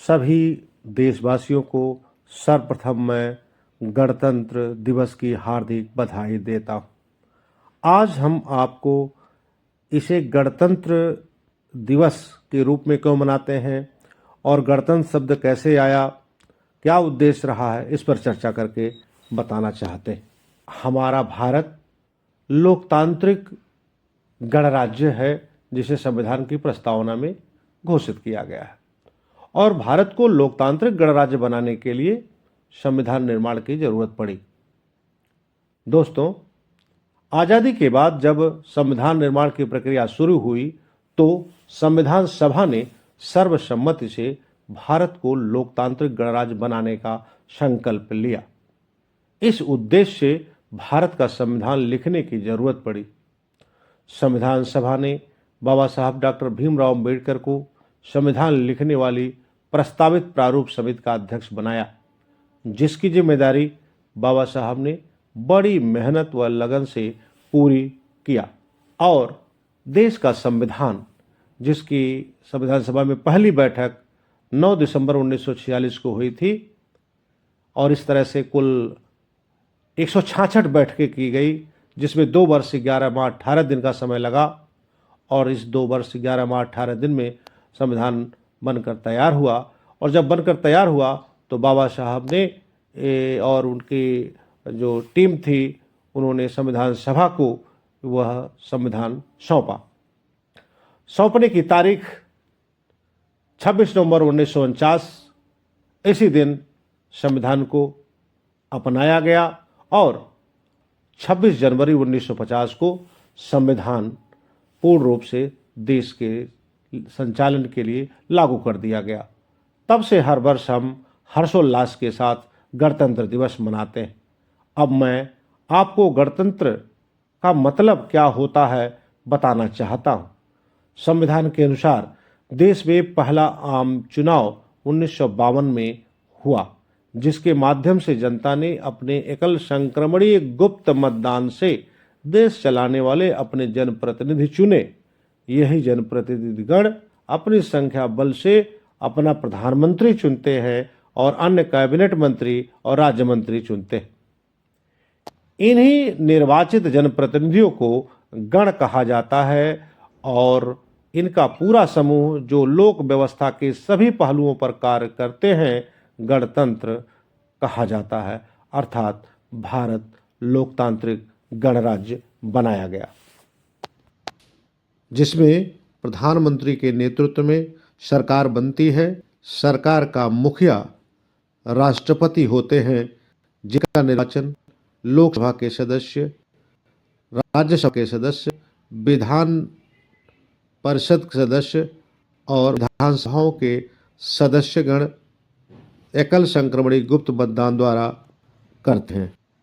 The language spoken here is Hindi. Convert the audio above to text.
सभी देशवासियों को सर्वप्रथम मैं गणतंत्र दिवस की हार्दिक बधाई देता हूँ। आज हम आपको इसे गणतंत्र दिवस के रूप में क्यों मनाते हैं और गणतंत्र शब्द कैसे आया, क्या उद्देश्य रहा है, इस पर चर्चा करके बताना चाहते हैं। हमारा भारत लोकतांत्रिक गणराज्य है जिसे संविधान की प्रस्तावना में घोषित किया गया है और भारत को लोकतांत्रिक गणराज्य बनाने के लिए संविधान निर्माण की जरूरत पड़ी। दोस्तों, आज़ादी के बाद जब संविधान निर्माण की प्रक्रिया शुरू हुई तो संविधान सभा ने सर्वसम्मति से भारत को लोकतांत्रिक गणराज्य बनाने का संकल्प लिया। इस उद्देश्य से भारत का संविधान लिखने की जरूरत पड़ी। संविधान सभा ने बाबा साहब डॉक्टर भीमराव अम्बेडकर को संविधान लिखने वाली प्रस्तावित प्रारूप समिति का अध्यक्ष बनाया, जिसकी जिम्मेदारी बाबा साहब ने बड़ी मेहनत व लगन से पूरी किया और देश का संविधान, जिसकी संविधान सभा में पहली बैठक 9 दिसंबर 1946 को हुई थी और इस तरह से कुल 166 बैठकें की गई, जिसमें 2 वर्ष 11 माह 18 दिन का समय लगा और इस 2 वर्ष 11 माह 18 दिन में संविधान बनकर तैयार हुआ। और जब बनकर तैयार हुआ तो बाबा साहब ने और उनकी जो टीम थी उन्होंने संविधान सभा को वह संविधान सौंपा। सौंपने की तारीख 26 नवंबर 1949, इसी दिन संविधान को अपनाया गया और 26 जनवरी 1950 को संविधान पूर्ण रूप से देश के संचालन के लिए लागू कर दिया गया। तब से हर वर्ष हम हर्षोल्लास के साथ गणतंत्र दिवस मनाते हैं। अब मैं आपको गणतंत्र का मतलब क्या होता है बताना चाहता हूँ। संविधान के अनुसार देश में पहला आम चुनाव 1952 में हुआ, जिसके माध्यम से जनता ने अपने एकल संक्रमणीय गुप्त मतदान से देश चलाने वाले अपने जनप्रतिनिधि चुने। यही जनप्रतिनिधिगण अपनी संख्या बल से अपना प्रधानमंत्री चुनते हैं और अन्य कैबिनेट मंत्री और राज्य मंत्री चुनते हैं। इन्हीं निर्वाचित जनप्रतिनिधियों को गण कहा जाता है और इनका पूरा समूह जो लोक व्यवस्था के सभी पहलुओं पर कार्य करते हैं गणतंत्र कहा जाता है, अर्थात भारत लोकतांत्रिक गणराज्य बनाया गया, जिसमें प्रधानमंत्री के नेतृत्व में सरकार बनती है। सरकार का मुखिया राष्ट्रपति होते हैं, जिनका निर्वाचन लोकसभा के सदस्य, राज्यसभा के सदस्य, विधान परिषद के सदस्य और विधानसभाओं के सदस्यगण एकल संक्रमणीय गुप्त मतदान द्वारा करते हैं।